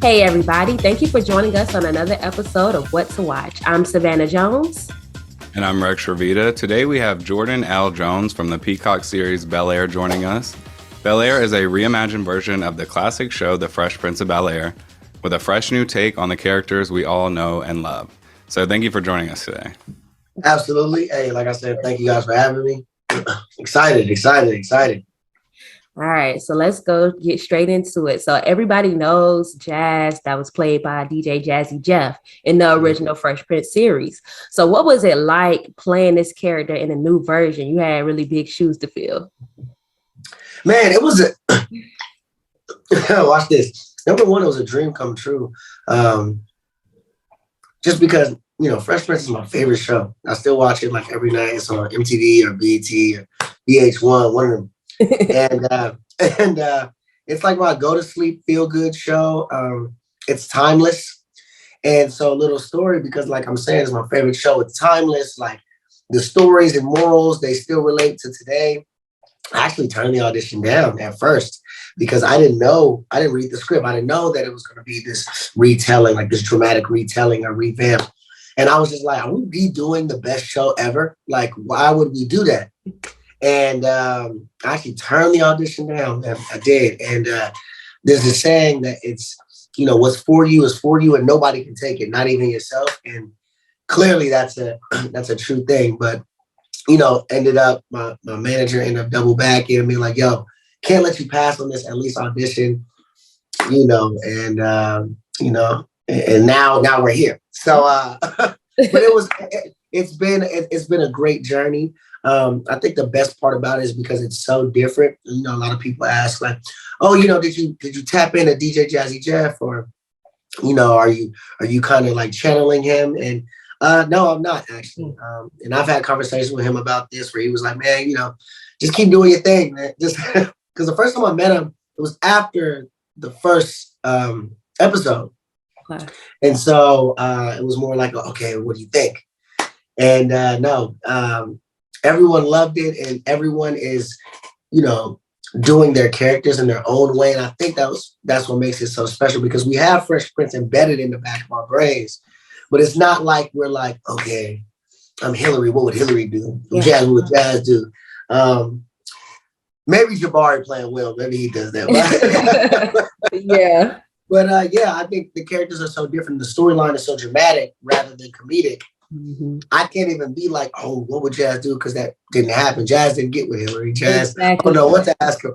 Hey, everybody. Thank you for joining us on another episode of What to Watch. I'm Savannah Jones. And I'm Rex Ravita. Today we have Jordan L. Jones from the Peacock series Bel-Air joining us. Bel-Air is a reimagined version of the classic show The Fresh Prince of Bel-Air with a fresh new take on the characters we all know and love. So thank you for joining us today. Absolutely. Hey, like I said, thank you guys for having me. Excited. All right, so let's go get straight into it. So everybody knows Jazz, that was played by DJ Jazzy Jeff in the original Fresh Prince series. So what was it like playing this character in a new version? You had really big shoes to fill. Man, it was watch this. Number one, it was a dream come true. Just because, Fresh Prince is my favorite show. I still watch it like every night. It's on MTV or BET or VH1, one of them. and it's like my go to sleep feel good show. It's timeless. And so a little story, because like I'm saying, it's my favorite show. It's timeless. Like the stories and morals, they still relate to today. I actually turned the audition down at first because I didn't read the script. I didn't know that it was going to be this retelling, like this dramatic retelling or revamp. And I was just like, are we redoing the best show ever? Like, why would we do that? And I actually turned the audition down. I did. And there's a saying that it's, what's for you is for you and nobody can take it, not even yourself. And clearly that's a true thing. But, ended up, my manager ended up double backing and being like, yo, can't let you pass on this, at least audition, and now we're here. So, but it's been a great journey. I think the best part about it is because it's so different. A lot of people ask like, oh, did you tap into DJ Jazzy Jeff, or, are you kind of like channeling him? And no, I'm not actually. And I've had conversations with him about this where he was like, man, just keep doing your thing, man. Just because the first time I met him, it was after the first episode. Okay. And so it was more like, okay, what do you think? And everyone loved it, and everyone is, doing their characters in their own way. And I think that's what makes it so special, because we have Fresh Prince embedded in the back of our brains, but it's not like we're like, okay, I'm Hillary. What would Hillary do? Yeah. Jazz, what would Jazz do? Maybe Jabari playing Will. Maybe he does that. Yeah. But I think the characters are so different. The storyline is so dramatic rather than comedic. Mm-hmm. I can't even be like, oh, what would Jazz do? Because that didn't happen. Jazz didn't get with Hillary. Jazz, exactly. I don't know what to ask him.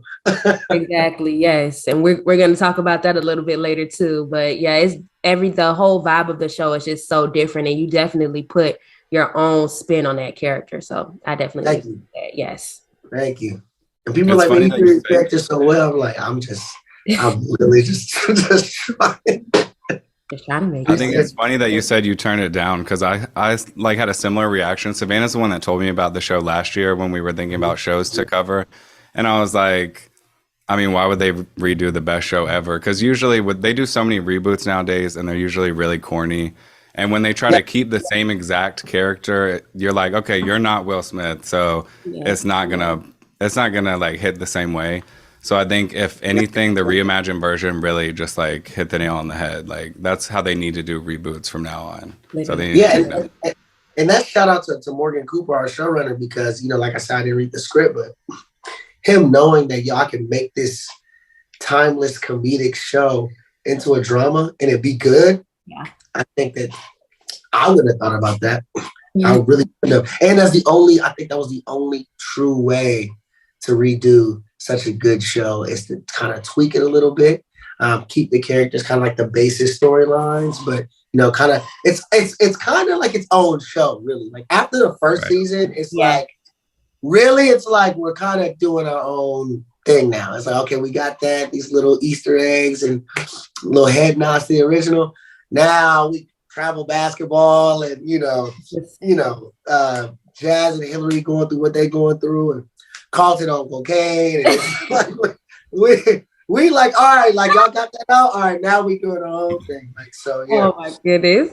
Exactly, yes. And we're going to talk about that a little bit later too. But yeah, the whole vibe of the show is just so different, and you definitely put your own spin on that character. So I definitely do that. Yes. Thank you. And people are like, man, you do your character so well. I'm like, I'm really just trying. Just trying to make I think it's funny that you said you turned it down, because I like had a similar reaction. Savannah's the one that told me about the show last year when we were thinking about shows to cover. And I was like, I mean, why would they redo the best show ever? Because usually they do so many reboots nowadays, and they're usually really corny. And when they try to keep the same exact character, you're like, okay, you're not Will Smith, so it's not gonna like hit the same way. So I think if anything, the reimagined version really just like hit the nail on the head. Like that's how they need to do reboots from now on. So they and that's shout out to Morgan Cooper, our showrunner, because like I said, I didn't read the script, but him knowing that y'all can make this timeless comedic show into a drama and it be good. Yeah, I think that I wouldn't have thought about that. I really wouldn't have. And I think that was the only true way to redo such a good show, is to kind of tweak it a little bit, keep the characters kind of like the basis storylines, but kind of it's kind of like its own show, really. Like after the first season, it's like really, it's like we're kind of doing our own thing now. It's like, okay, we got these little Easter eggs and little head nods to the original. Now we travel basketball and Jazz and Hillary going through what they're going through, and Carlton on cocaine. And it's like we like, all right, like y'all got that out. All right, now we doing our own thing. Like, so yeah. Oh my goodness.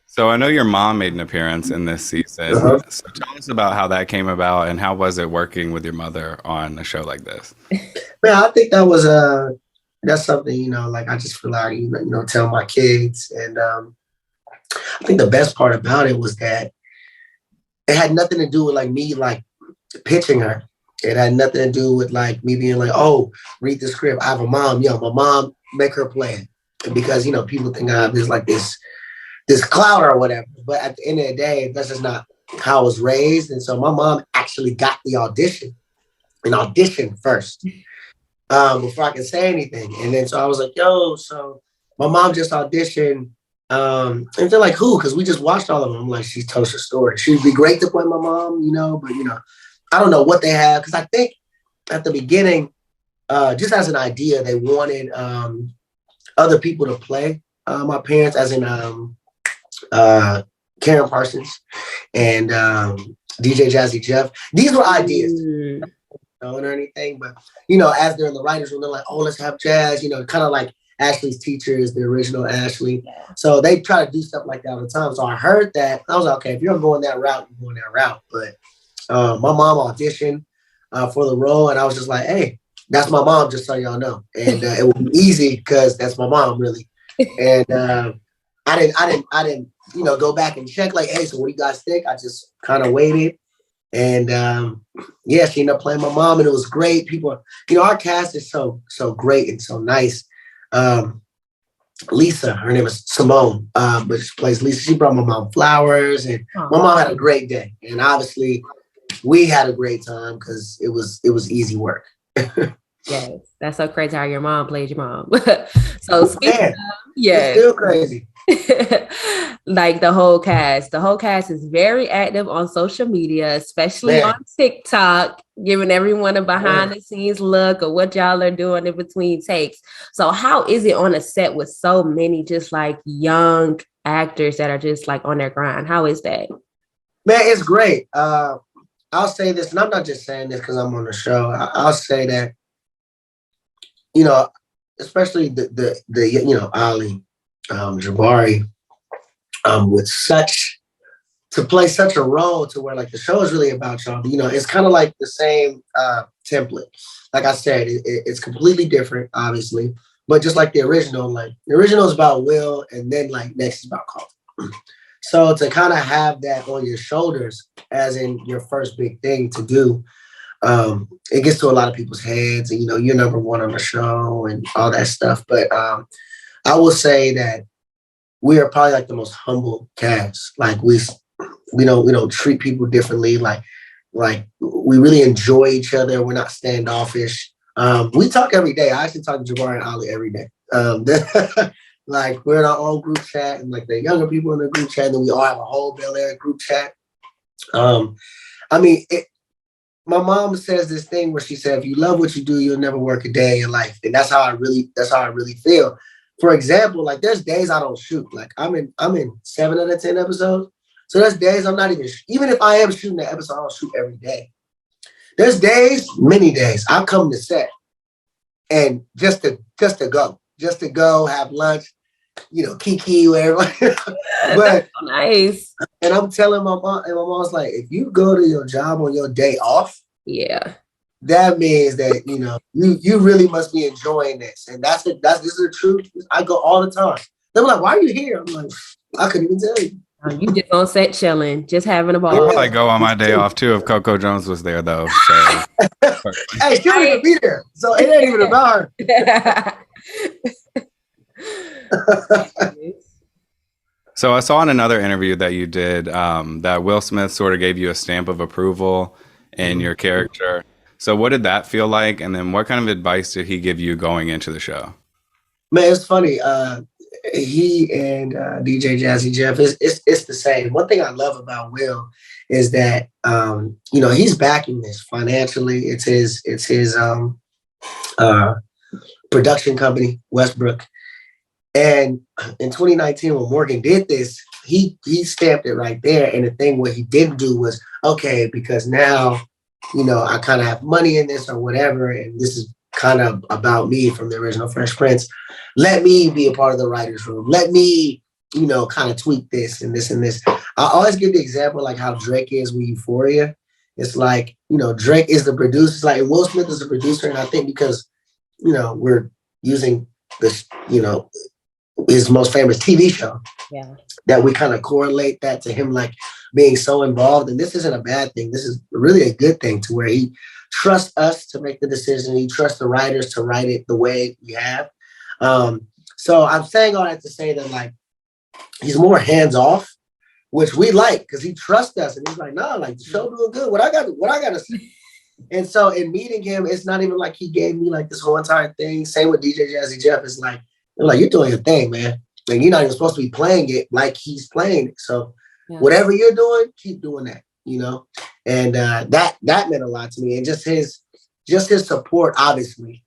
So I know your mom made an appearance in this season. Uh-huh. So tell us about how that came about, and how was it working with your mother on a show like this? Man, I think that was that's something, like I just feel like, tell my kids. And I think the best part about it was that it had nothing to do with like me like pitching her. It had nothing to do with like me being like, oh, read the script. I have a mom. My mom, make her play it. Because, people think I have this clout or whatever. But at the end of the day, that's just not how I was raised. And so my mom actually got the audition and auditioned first before I could say anything. And then so I was like, yo, so my mom just auditioned. And they're like, who? Because we just watched all of them. I'm like, she tells her story. She'd be great to play my mom, but, I don't know what they have. Because I think at the beginning, just as an idea, they wanted other people to play my parents, as in Karen Parsons and DJ Jazzy Jeff. These were ideas, or anything, but as they're in the writers room, they're like, oh, let's have Jazz, kind of like Ashley's teacher is the original Ashley. So they try to do stuff like that all the time. So I heard that. I was like, okay, if you're going that route, you're going that route. But my mom auditioned for the role, and I was just like, hey, that's my mom, just so y'all know. And it would be easy because that's my mom, really. And I didn't, go back and check like, hey, so what do you guys think? I just kind of waited. And she ended up playing my mom, and it was great. People, our cast is so great and so nice. Lisa, her name is Simone, but she plays Lisa. She brought my mom flowers, and my mom had a great day. And obviously, we had a great time because it was easy work. Yes, that's so crazy how your mom played your mom. So speaking of, it's still crazy. Like the whole cast is very active on social media, especially on TikTok, giving everyone a behind the scenes look of what y'all are doing in between takes. So how is it on a set with so many just like young actors that are just like on their grind? How is that? Man, it's great. I'll say this, and I'm not just saying this because I'm on the show. I'll say that, especially the Ali Jabari, with to play such a role to where like the show is really about y'all. It's kind of like the same template. Like I said, it's completely different, obviously, but just like the original is about Will, and then like next is about Carl. So to kind of have that on your shoulders, as in your first big thing to do, it gets to a lot of people's heads, and you're number one on the show and all that stuff. But I will say that we are probably like the most humble cast. Like we don't treat people differently. Like we really enjoy each other. We're not standoffish. We talk every day. I actually talk to Jabari and Ali every day. Like we're in our own group chat, and like the younger people in the group chat, and then we all have a whole Bel-Air group chat. My mom says this thing where she said, if you love what you do, you'll never work a day in your life. And that's how I really feel. For example, like there's days I don't shoot. Like I'm in 7 out of 10 episodes. So there's days I'm not even if I am shooting an episode, I don't shoot every day. There's days, many days, I come to set and just to go have lunch, kiki, whatever. But so nice. And I'm telling my mom, and my mom's like, if you go to your job on your day off, that means that you really must be enjoying this. And this is the truth. I go all the time. They're like, why are you here? I'm like, I couldn't even tell you. You just on set chilling, just having a ball. I go on my day off too if Coco Jones was there though. So. Hey, she don't even be there, so it ain't even about her. So I saw in another interview that you did that Will Smith sort of gave you a stamp of approval in your character. So what did that feel like? And then what kind of advice did he give you going into the show? Man, it's funny. He and DJ Jazzy Jeff, it's the same. One thing I love about Will is that he's backing this financially. It's his production company, Westbrook. And in 2019, when Morgan did this, he stamped it right there. And the thing what he didn't do was, okay, because now, I kind of have money in this or whatever, and this is kind of about me from the original Fresh Prince. Let me be a part of the writer's room. Let me, kind of tweak this and this and this. I always give the example like how Drake is with Euphoria. It's like, Drake is the producer. It's like Will Smith is the producer. And I think because, we're using this, his most famous TV show. Yeah. That we kind of correlate that to him like being so involved. And this isn't a bad thing. This is really a good thing to where he trusts us to make the decision. He trusts the writers to write it the way we have. So I'm saying all that to say that like he's more hands off, which we like because he trusts us and he's like, no, like the show doing good. What I got to say. And so in meeting him, it's not even like he gave me like this whole entire thing. Same with DJ Jazzy Jeff. It's like you're doing your thing, man. And you're not even supposed to be playing it like he's playing it. So whatever you're doing, keep doing that, And that meant a lot to me. And just his support, obviously.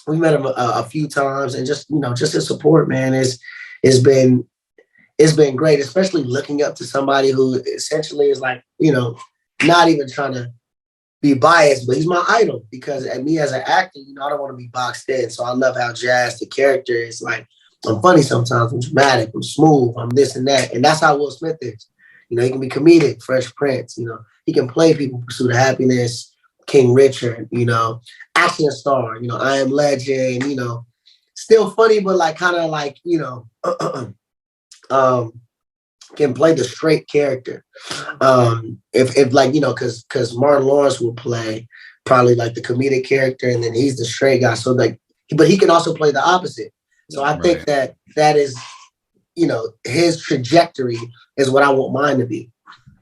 We met him a few times, and just his support, man, it's been great, especially looking up to somebody who essentially is like, not even trying to be biased, but he's my idol because at me as an actor, I don't want to be boxed in. So I love how Jazz, the character, is like, I'm funny sometimes, I'm dramatic, I'm smooth, I'm this and that. And that's how Will Smith is. He can be comedic, Fresh Prince, he can play People Pursuit of Happiness, King Richard, action star, I Am Legend, still funny, but like kind of like, can play the straight character. If like, because Martin Lawrence will play probably like the comedic character and then he's the straight guy. So like, but he can also play the opposite. So I think that is, his trajectory is what I want mine to be.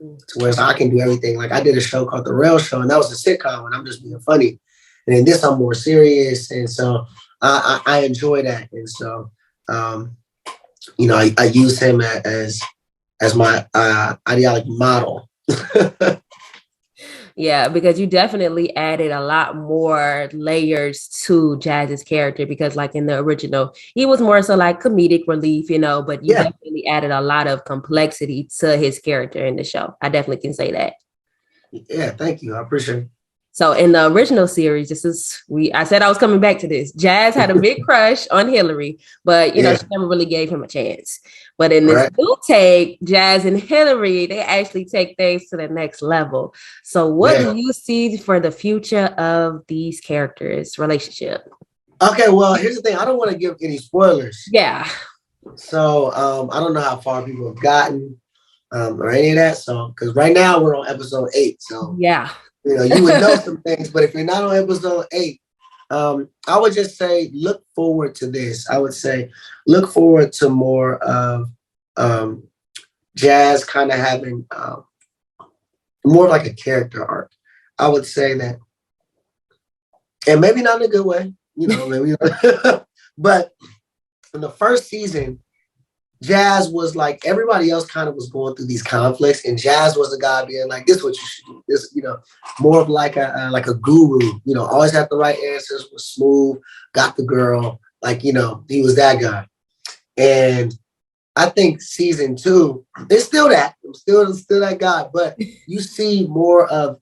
To where I can do everything. Like I did a show called The Real Show, and that was a sitcom, and I'm just being funny. And in this, I'm more serious, and so I enjoy that. And so, I use him as my ideology model. Yeah, because you definitely added a lot more layers to Jazz's character because like in the original, he was more so like comedic relief, but you definitely added a lot of complexity to his character in the show. I definitely can say that. Yeah, thank you. I appreciate it. So in the original series, I said I was coming back to this. Jazz had a big crush on Hillary, but she never really gave him a chance. But in this new take, Jazz and Hillary, they actually take things to the next level. So what do you see for the future of these characters' relationship? Okay, well, here's the thing. I don't want to give any spoilers. Yeah. So I don't know how far people have gotten or any of that. So because right now we're on episode 8. So yeah. You would know some things, but if you're not on episode 8, I would just say look forward to this. I would say look forward to more of Jazz kind of having more like a character arc. I would say that, and maybe not in a good way, maybe not. But in the first season, Jazz was like everybody else kind of was going through these conflicts, and Jazz was the guy being like, "This is what you should do." This, more of like a guru. Always had the right answers, was smooth, got the girl. Like he was that guy. And I think season 2 is still that. I'm still that guy, but you see more of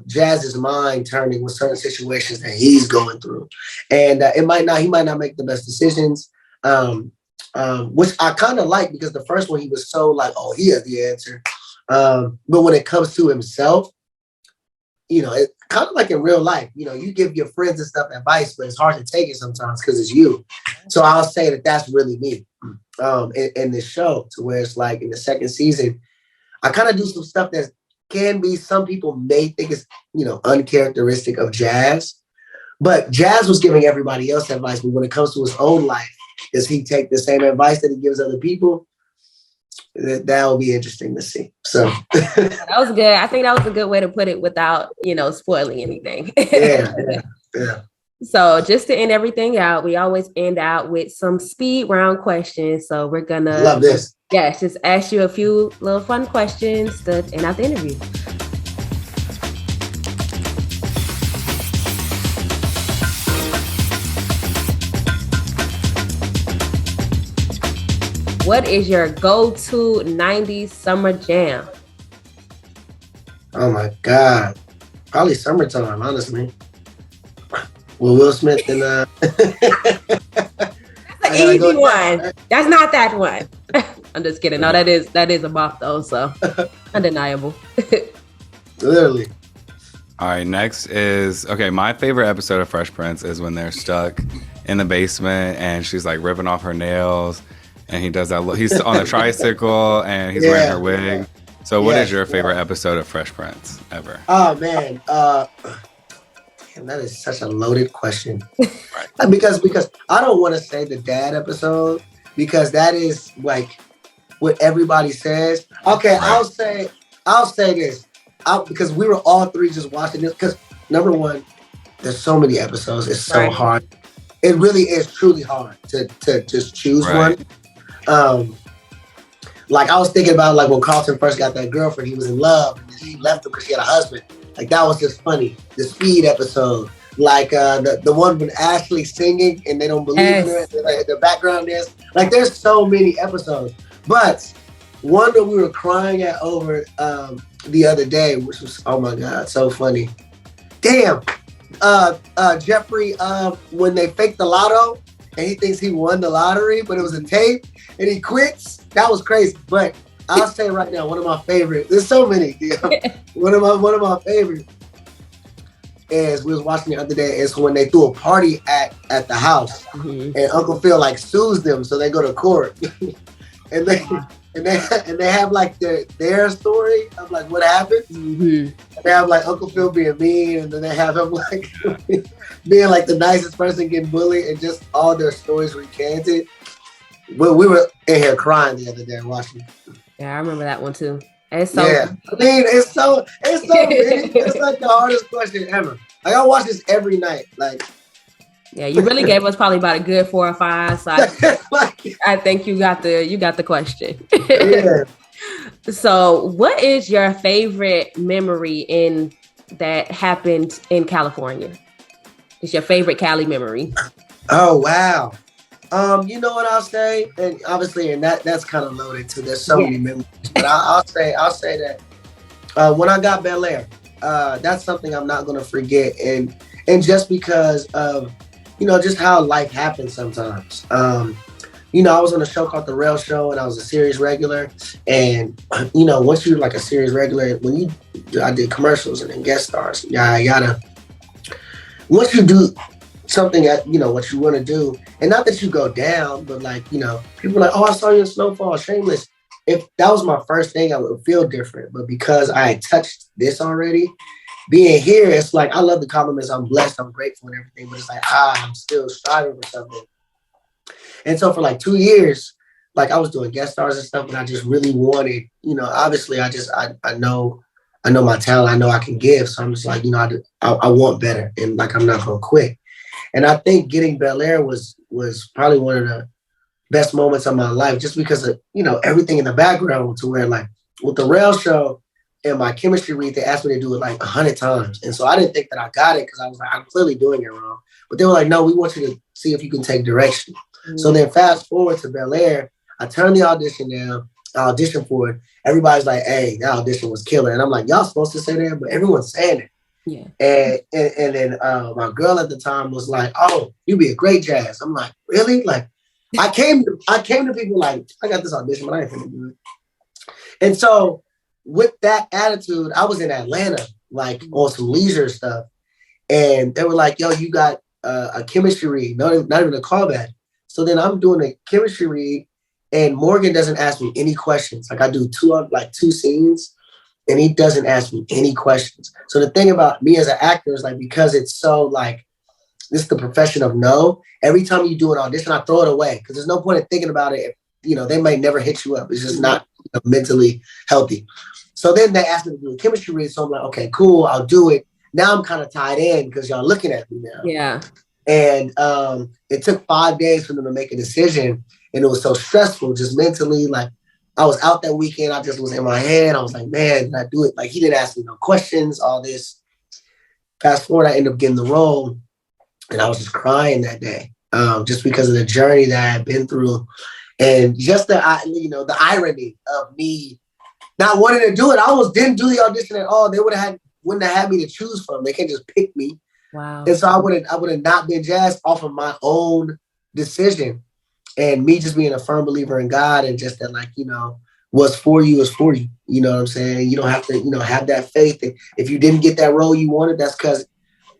Jazz's mind turning with certain situations that he's going through, and he might not make the best decisions. Which I kind of like because the first one he was so like, oh, he has the answer. But when it comes to himself, it kind of like in real life, you give your friends and stuff advice, but it's hard to take it sometimes because it's you. So I'll say that that's really me in this show, to where it's like in the second season, I kind of do some stuff that can be, some people may think is, uncharacteristic of Jazz, but Jazz was giving everybody else advice. But when it comes to his own life, does he take the same advice that he gives other people? That will be interesting to see. So that was good. I think that was a good way to put it without, spoiling anything. Yeah. So just to end everything out, we always end out with some speed round questions. So we're gonna love this. Yes, just ask you a few little fun questions to end out the interview. What is your go-to 90s summer jam? Oh my God. Probably Summertime, honestly. With Will Smith and That's an easy one. That's not that one. I'm just kidding. No, that is a bop though, so undeniable. Literally. All right, next is okay. My favorite episode of Fresh Prince is when they're stuck in the basement and she's like ripping off her nails, and he does that. He's on a tricycle and he's wearing her wig. So, what is your favorite episode of Fresh Prince ever? Oh man, damn, that is such a loaded question. because I don't want to say the dad episode because that is like what everybody says. Okay, right. I'll say this. Because we were all three just watching this. Because number one, there's so many episodes. It's so hard. It really is truly hard to just choose one. Like I was thinking about like when Carlton first got that girlfriend, he was in love and then she left him because she had a husband. Like that was just funny. The Speed episode, like the one with Ashley singing and they don't believe in her. Like, the background is like there's so many episodes, but one that we were crying at over the other day, which was, oh my God, so funny. Damn. Jeffrey, when they faked the lotto and he thinks he won the lottery, but it was a tape and he quits. That was crazy. But I'll say right now, one of my favorites, there's so many. You know? one of my favorites is, we was watching the other day, is when they threw a party at the house and Uncle Phil like sues them. So they go to court and they have like their story of like what happened. They have like Uncle Phil being mean, and then they have him like being like the nicest person getting bullied, and just all their stories recanted. But we were in here crying the other day watching. Yeah, I remember that one too. It's so I mean, it's so it's like the hardest question ever. Like I watch this every night. Like yeah, you really gave us probably about a good 4 or 5. So I think you got the question. Yeah. So, what is your favorite memory that happened in California? It's your favorite Cali memory. Oh wow. You know what I'll say, and obviously, and that's kind of loaded too. There's so many memories, but I'll say that when I got Bel-Air, that's something I'm not gonna forget, and just because of just how life happens sometimes. I was on a show called The Rail Show, and I was a series regular. And once you're like a series regular, I did commercials and then guest stars. Once you do something that what you want to do, and not that you go down, but like people are like, oh, I saw you in Snowfall, Shameless. If that was my first thing, I would feel different. But because I had touched this already, being here, it's like I love the compliments. I'm blessed, I'm grateful and everything, but it's like I'm still striving for something. And so for like 2 years, like I was doing guest stars and stuff, and I just really wanted, obviously I know my talent, I know I can give. So I'm just like, I want better, and like I'm not gonna quit. And I think getting Bel-Air was probably one of the best moments of my life, just because of, everything in the background, to where like with the Rail Show and my chemistry read, they asked me to do it like 100 times. And so I didn't think that I got it because I was like, I'm clearly doing it wrong. But they were like, no, we want you to see if you can take direction. So then fast forward to Bel-Air, I turned the audition down, I auditioned for it. Everybody's like, hey, that audition was killer. And I'm like, y'all supposed to say that, but everyone's saying it. Yeah. And then my girl at the time was like, oh, you'd be a great Jazz. I'm like, really? Like, I came to people like, I got this audition, but I ain't gonna do it. And so with that attitude, I was in Atlanta, like on some leisure stuff. And they were like, yo, you got a chemistry read, not even a callback. So then I'm doing a chemistry read, and Morgan doesn't ask me any questions. Like I do two scenes, and he doesn't ask me any questions. So the thing about me as an actor is like, because it's so like, this is the profession of no, every time you do an audition, I throw it away because there's no point in thinking about it. If, they may never hit you up. It's just not mentally healthy. So then they asked me to do a chemistry read. So I'm like, okay, cool, I'll do it. Now I'm kind of tied in because y'all looking at me now. Yeah. And it took 5 days for them to make a decision. And it was so stressful, just mentally. Like I was out that weekend. I just was in my head. I was like, man, did I do it? Like he didn't ask me no questions, all this. Fast forward, I ended up getting the role. And I was just crying that day, just because of the journey that I had been through. And just the irony of me not wanting to do it. I almost didn't do the audition at all. They wouldn't have had me to choose from. They can't just pick me. Wow. And so I would have not been Jazz off of my own decision. And me just being a firm believer in God, and just that, like, what's for you is for you. You know what I'm saying? You don't have to, have that faith. And if you didn't get that role you wanted, that's because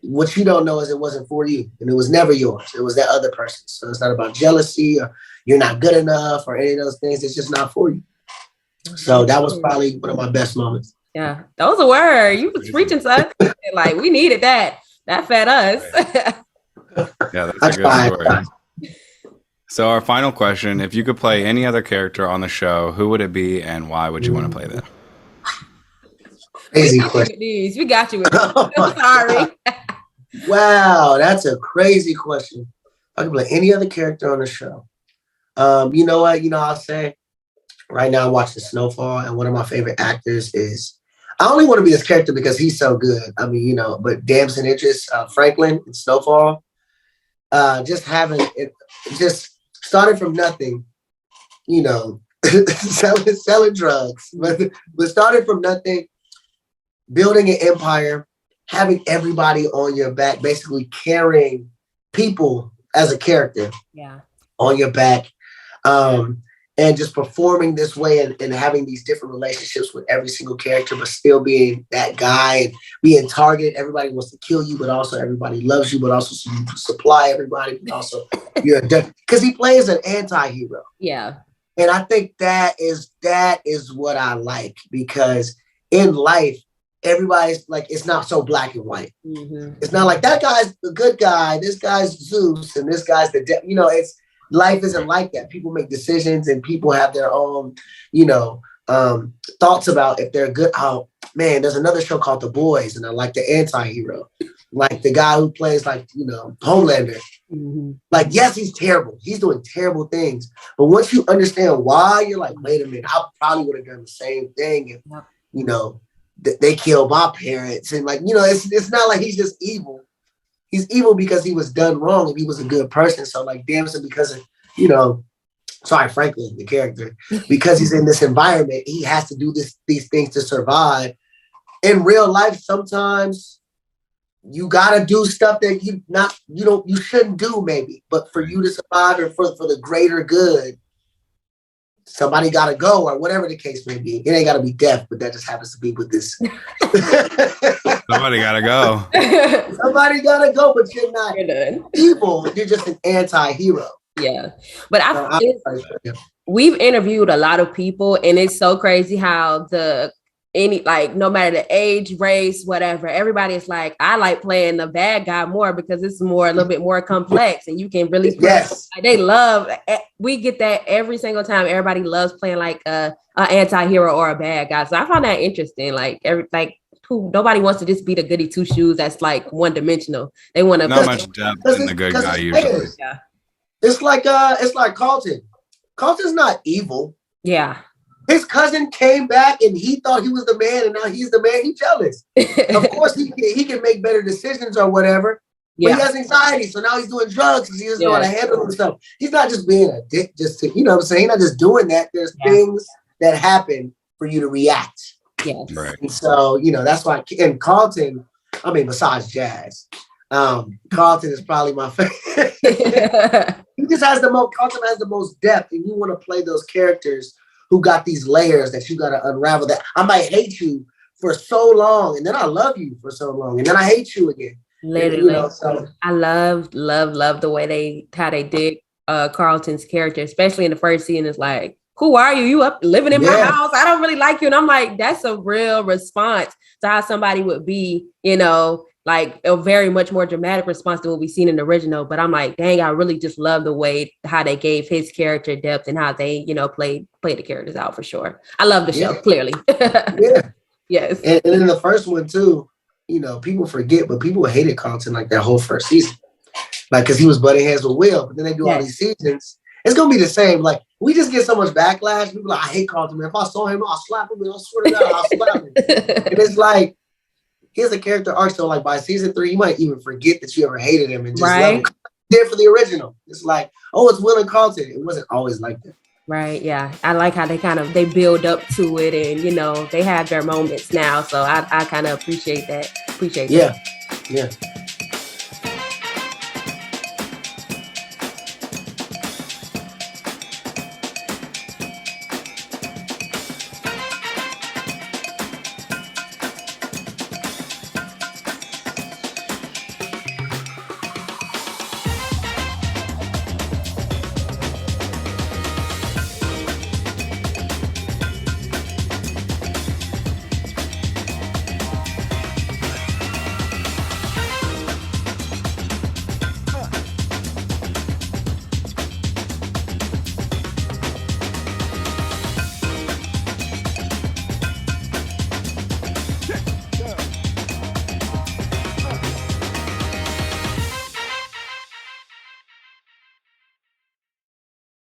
what you don't know is it wasn't for you, and it was never yours. It was that other person. So it's not about jealousy or you're not good enough or any of those things. It's just not for you. So that was probably one of my best moments. Yeah, those are words. You was preaching, son. Like, we needed that. That fed us. Yeah, that's a good story. So our final question, if you could play any other character on the show, who would it be and why would you want to play them? Crazy question. We got you with these. I'm sorry. Wow, that's a crazy question. I could play any other character on the show. You know what? I'll say right now I'm watching Snowfall, and one of my favorite actors is, I only want to be this character because he's so good. I mean, but Damson Idris, Franklin in Snowfall, just having it, just started from nothing, selling drugs, but started from nothing, building an empire, having everybody on your back, basically carrying people as a character on your back, and just performing this way and having these different relationships with every single character, but still being that guy and being targeted. Everybody wants to kill you, but also everybody loves you, but also you supply everybody, but also you're because he plays an anti-hero. Yeah. And I think that is what I like, because in life, everybody's like, it's not so black and white. Mm-hmm. It's not like that guy's the good guy, this guy's Zeus, and this guy's the devil. It's life isn't like that. People make decisions, and people have their own, thoughts about if they're good. Oh man, there's another show called The Boys, and I like the anti-hero, like the guy who plays Homelander. Mm-hmm. Like, yes, he's terrible. He's doing terrible things, but once you understand why, you're like, wait a minute, I probably would have done the same thing if they killed my parents, and it's not like he's just evil. He's evil because he was done wrong and he was a good person. So Damson, because of, Franklin, the character, because he's in this environment, he has to do these things to survive. In real life, sometimes you gotta do stuff that you shouldn't do, maybe. But for you to survive and for the greater good, somebody gotta go, or whatever the case may be. It ain't gotta be death, but that just happens to be with this. Somebody gotta go. Somebody gotta go, but you're not evil. You're just an anti-hero. Yeah. But we've interviewed a lot of people, and it's so crazy how no matter the age, race, whatever, everybody is like, I like playing the bad guy more because it's a little bit more complex, and you can really play. Yes. They love. We get that every single time. Everybody loves playing like a anti-hero or a bad guy. So I found that interesting. Nobody wants to just be the goody two shoes that's like one dimensional. They want to not much depth in the good guy usually. Yeah. It's like Carlton. Carlton's not evil. Yeah. His cousin came back and he thought he was the man, and now he's the man. He's jealous. Of course, he can make better decisions or whatever. Yeah. But he has anxiety, so now he's doing drugs because he doesn't know how to handle himself. He's not just being a dick, just to, what I'm saying? He's not just doing that. There's things that happen for you to react. Yes. Right. And so, that's why. And Carlton, besides Jazz, Carlton is probably my favorite. He just has Carlton has the most depth, and you want to play those characters who got these layers that you got to unravel. That I might hate you for so long, and then I love you for so long, and then I hate you again. Literally, I love the way how they did Carlton's character, especially in the first scene. It's like, who are you? You up living in my house? I don't really like you. And I'm like, that's a real response to how somebody would be, like a very much more dramatic response than what we've seen in the original. But I'm like, dang, I really just love the way how they gave his character depth and how they, played the characters out for sure. I love the show, clearly. Yeah. Yes. And in the first one too, people forget, but people hated Carlton like that whole first season. Like, because he was butting heads with Will, but then they do all these seasons. It's gonna be the same. Like, we just get so much backlash. People are like, I hate Carlton, man. If I saw him, I'll slap him. I swear to God, I'll slap him. And it's like, here's a character arc. So like by season 3, you might even forget that you ever hated him and just love him. There for the original. It's like, oh, it's Will and Carlton. It wasn't always like that. Right. Yeah. I like how they build up to it, and they have their moments now. So I kind of appreciate that. Yeah.